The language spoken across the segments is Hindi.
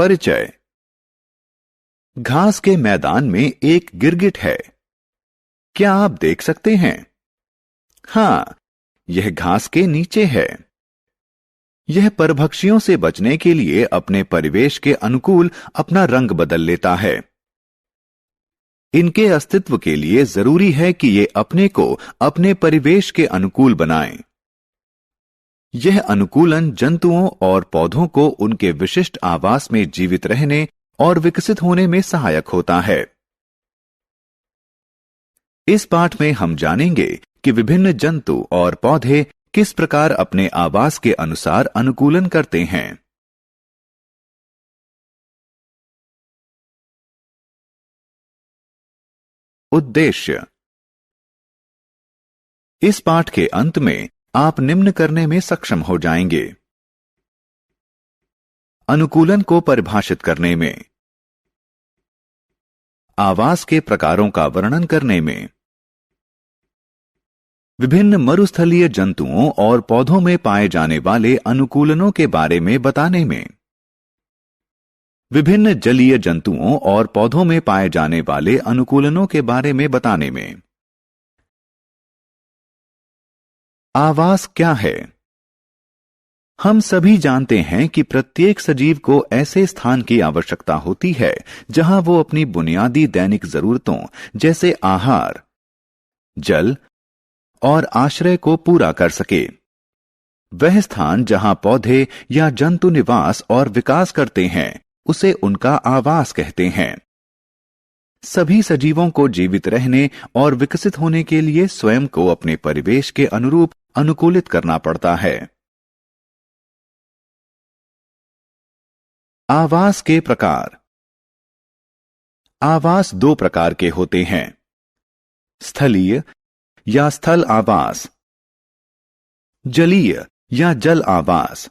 परिचय। घास के मैदान में एक गिरगिट है। क्या आप देख सकते हैं? हां, यह घास के नीचे है। यह परभक्षियों से बचने के लिए अपने परिवेश के अनुकूल अपना रंग बदल लेता है। इनके अस्तित्व के लिए जरूरी है कि ये अपने को अपने परिवेश के अनुकूल बनाएं। यह अनुकूलन जंतुओं और पौधों को उनके विशिष्ट आवास में जीवित रहने और विकसित होने में सहायक होता है। इस पाठ में हम जानेंगे कि विभिन्न जंतु और पौधे किस प्रकार अपने आवास के अनुसार अनुकूलन करते हैं। उद्देश्य। इस पाठ के अंत में आप निम्न करने में सक्षम हो जाएंगे। अनुकूलन को परिभाषित करने में, आवास के प्रकारों का वर्णन करने में, विभिन्न मरुस्थलीय जंतुओं और पौधों में पाए जाने वाले अनुकूलनों के बारे में बताने में, विभिन्न जलीय जंतुओं और पौधों में पाए जाने वाले अनुकूलनों के बारे में बताने में। आवास क्या है? हम सभी जानते हैं कि प्रत्येक सजीव को ऐसे स्थान की आवश्यकता होती है जहां वो अपनी बुनियादी दैनिक जरूरतों जैसे आहार, जल और आश्रय को पूरा कर सके। वह स्थान जहां पौधे या जंतु निवास और विकास करते हैं उसे उनका आवास कहते हैं। सभी सजीवों को जीवित रहने और विकसित होने के लिए स्वयं को अपने परिवेश के अनुरूप अनुकूलित करना पड़ता है। आवास के प्रकार। आवास दो प्रकार के होते हैं, स्थलीय या स्थल आवास, जलीय या जल आवास।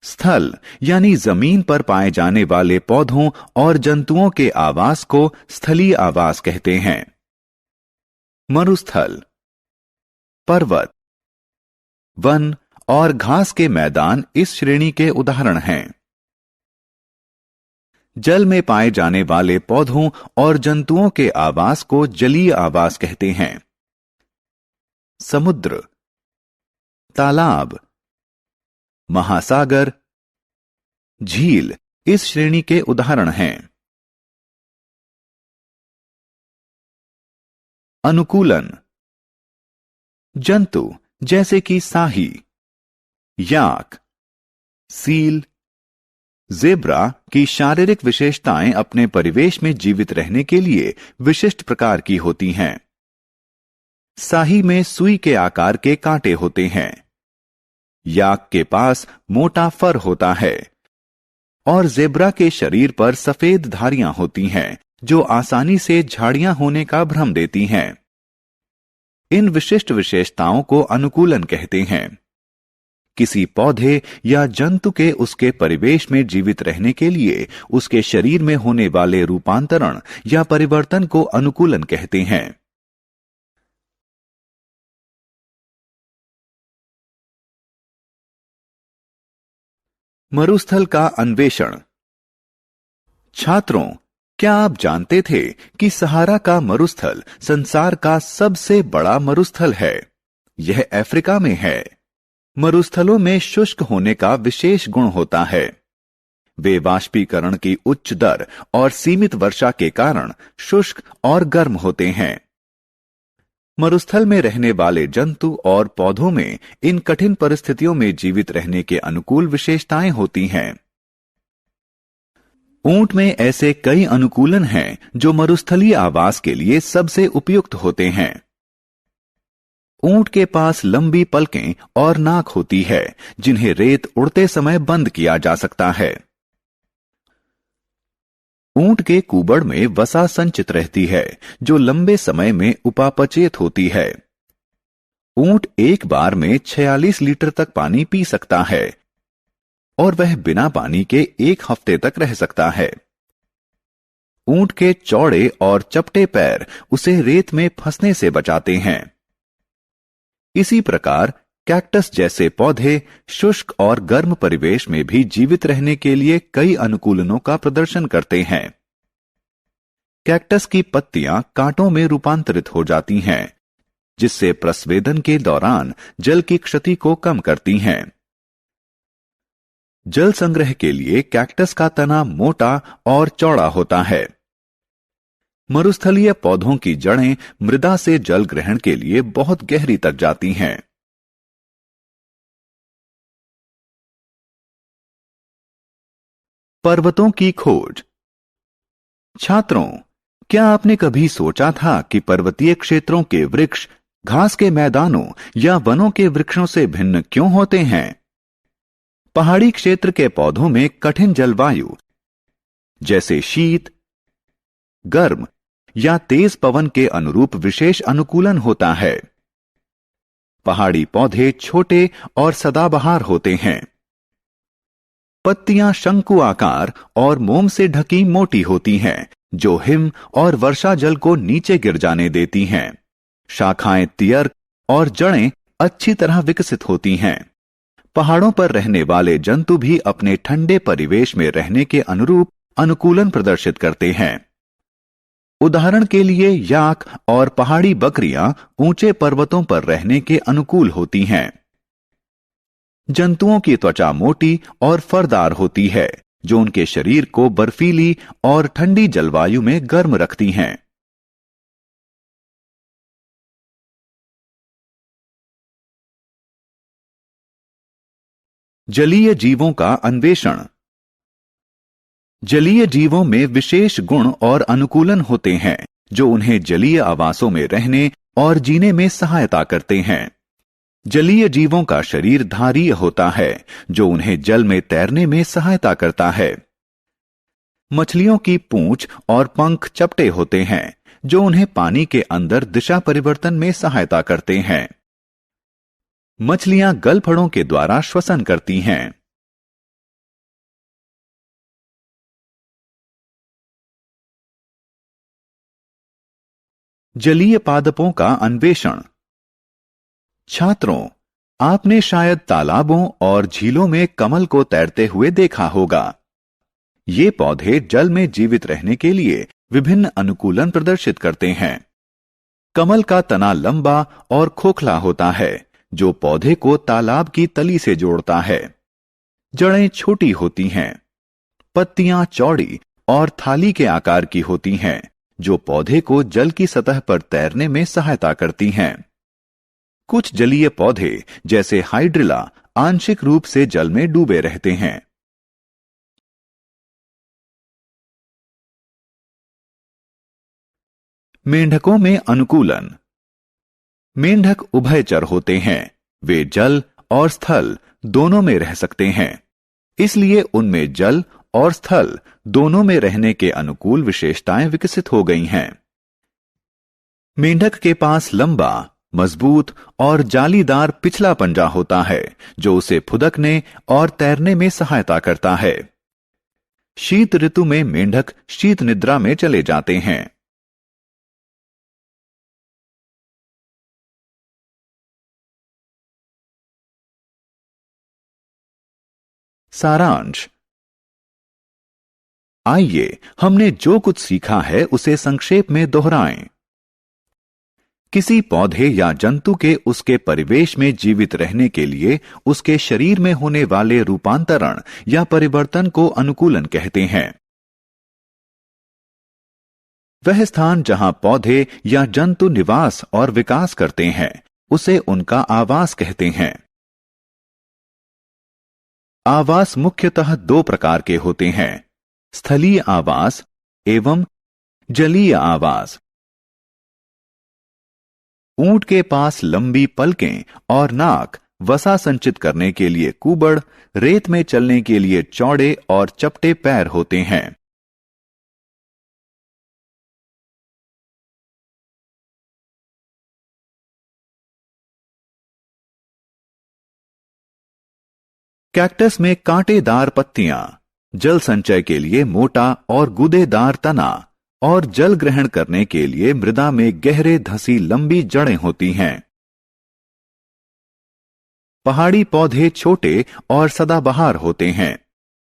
स्थल यानी जमीन पर पाए जाने वाले पौधों और जंतुओं के आवास को स्थलीय आवास कहते हैं। मरुस्थल, पर्वत, वन और घास के मैदान इस श्रेणी के उदाहरण हैं। जल में पाए जाने वाले पौधों और जंतुओं के आवास को जलीय आवास कहते हैं। समुद्र, तालाब, महासागर, झील इस श्रेणी के उदाहरण हैं। अनुकूलन। जंतु जैसे कि साही, याक, सील, ज़ेब्रा की शारीरिक विशेषताएं अपने परिवेश में जीवित रहने के लिए विशिष्ट प्रकार की होती हैं। साही में सुई के आकार के कांटे होते हैं। याक के पास मोटा फर होता है और ज़ेब्रा के शरीर पर सफेद धारियां होती हैं जो आसानी से झाड़ियां होने का भ्रम देती हैं। इन विशिष्ट विशेषताओं को अनुकूलन कहते हैं। किसी पौधे या जंतु के उसके परिवेश में जीवित रहने के लिए उसके शरीर में होने वाले रूपांतरण या परिवर्तन को अनुकूलन कहते हैं। मरुस्थल का अन्वेषण। छात्रों, क्या आप जानते थे कि सहारा का मरुस्थल संसार का सबसे बड़ा मरुस्थल है? यह अफ्रीका में है। मरुस्थलों में शुष्क होने का विशेष गुण होता है। वे वाष्पीकरण की उच्च दर और सीमित वर्षा के कारण शुष्क और गर्म होते हैं। मरुस्थल में रहने वाले जंतु और पौधों में इन कठिन परिस्थितियों में जीवित रहने के अनुकूल विशेषताएं होती हैं। ऊंट में ऐसे कई अनुकूलन हैं जो मरुस्थलीय आवास के लिए सबसे उपयुक्त होते हैं। ऊंट के पास लंबी पलकें और नाक होती है जिन्हें रेत उड़ते समय बंद किया जा सकता है। ऊंट के कुबड़ में वसा संचित रहती है जो लंबे समय में उपापचयित होती है। ऊंट एक बार में 46 लीटर तक पानी पी सकता है और वह बिना पानी के 1 हफ्ते तक रह सकता है। ऊंट के चौड़े और चपटे पैर उसे रेत में फंसने से बचाते हैं। इसी प्रकार कैक्टस जैसे पौधे शुष्क और गर्म परिवेश में भी जीवित रहने के लिए कई अनुकूलनों का प्रदर्शन करते हैं। कैक्टस की पत्तियां कांटों में रूपांतरित हो जाती हैं, जिससे प्रस्वेदन के दौरान जल की क्षति को कम करती हैं। जल संग्रह के लिए कैक्टस का तना मोटा और चौड़ा होता है। मरुस्थलीय पौधों की जड़ें मृदा से जल ग्रहण के लिए बहुत गहरी तक जाती हैं। पर्वतों की खोज। छात्रों, क्या आपने कभी सोचा था कि पर्वतीय क्षेत्रों के वृक्ष घास के मैदानों या वनों के वृक्षों से भिन्न क्यों होते हैं? पहाड़ी क्षेत्र के पौधों में कठिन जलवायु जैसे शीत, गर्म या तेज पवन के अनुरूप विशेष अनुकूलन होता है। पहाड़ी पौधे छोटे और सदाबहार होते हैं। पत्तियां शंकु आकार और मोम से ढकी मोटी होती हैं, जो हिम और वर्षा जल को नीचे गिर जाने देती हैं। शाखाएं तियर्क और जड़ें अच्छी तरह विकसित होती हैं। पहाड़ों पर रहने वाले जंतु भी अपने ठंडे परिवेश में रहने के अनुरूप अनुकूलन प्रदर्शित करते हैं। उदाहरण के लिए याक और पहाड़ी बकरियां ऊंचे पर्वतों पर रहने के अनुकूल होती हैं। जंतुओं की त्वचा मोटी और फरदार होती है, जो उनके शरीर को बर्फीली और ठंडी जलवायु में गर्म रखती हैं। जलीय जीवों का अन्वेषण। जलीय जीवों में विशेष गुण और अनुकूलन होते हैं, जो उन्हें जलीय आवासों में रहने और जीने में सहायता करते हैं। जलीय जीवों का शरीर धारीय होता है, जो उन्हें जल में तैरने में सहायता करता है। मछलियों की पूंछ और पंख चपटे होते हैं, जो उन्हें पानी के अंदर दिशा परिवर्तन में सहायता करते हैं। मछलियां गलफड़ों के द्वारा श्वसन करती हैं। जलीय पादपों का अन्वेषण। छात्रों, आपने शायद तालाबों और झीलों में कमल को तैरते हुए देखा होगा। ये पौधे जल में जीवित रहने के लिए विभिन्न अनुकूलन प्रदर्शित करते हैं। कमल का तना लंबा और खोखला होता है, जो पौधे को तालाब की तली से जोड़ता है। जड़ें छोटी होती हैं। पत्तियां चौड़ी और थाली के आकार की होती हैं, जो पौधे को जल की सतह पर तैरने में सहायता करती हैं। कुछ जलीय पौधे जैसे हाइड्रिला आंशिक रूप से जल में डूबे रहते हैं। मेंढकों में अनुकूलन। मेंढक उभयचर होते हैं। वे जल और स्थल दोनों में रह सकते हैं, इसलिए उनमें जल और स्थल दोनों में रहने के अनुकूल विशेषताएं विकसित हो गई हैं। मेंढक के पास लंबा, मजबूत और जालीदार पिछला पंजा होता है, जो उसे फुदकने और तैरने में सहायता करता है। शीत ऋतु में मेंढक शीत निद्रा में चले जाते हैं। सारांश। आइए हमने जो कुछ सीखा है उसे संक्षेप में दोहराएं। किसी पौधे या जंतु के उसके परिवेश में जीवित रहने के लिए उसके शरीर में होने वाले रूपांतरण या परिवर्तन को अनुकूलन कहते हैं। वह स्थान जहां पौधे या जंतु निवास और विकास करते हैं, उसे उनका आवास कहते हैं। आवास मुख्यतः दो प्रकार के होते हैं, स्थलीय आवास एवं जलीय आवास। ऊंट के पास लंबी पलकें और नाक वसा संचित करने के लिए कुबड़, रेत में चलने के लिए चौड़े और चपटे पैर होते हैं। कैक्टस में कांटेदार पत्तियां, जल संचय के लिए मोटा और गूदेदार तना और जल ग्रहण करने के लिए मृदा में गहरे धंसी लंबी जड़ें होती हैं। पहाड़ी पौधे छोटे और सदाबहार होते हैं।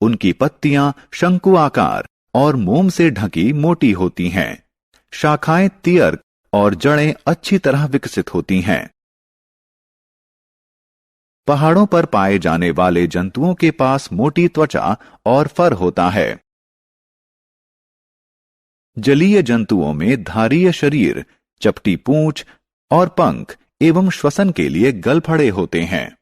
उनकी पत्तियां शंकु आकार और मोम से ढकी मोटी होती हैं। शाखाएं तियर्क और जड़ें अच्छी तरह विकसित होती हैं। पहाड़ों पर पाए जाने वाले जंतुओं के पास मोटी त्वचा और फर होता है। जलीय जंतुओं में धारीय शरीर, चपटी पूंछ और पंख एवं श्वसन के लिए गलफड़े होते हैं।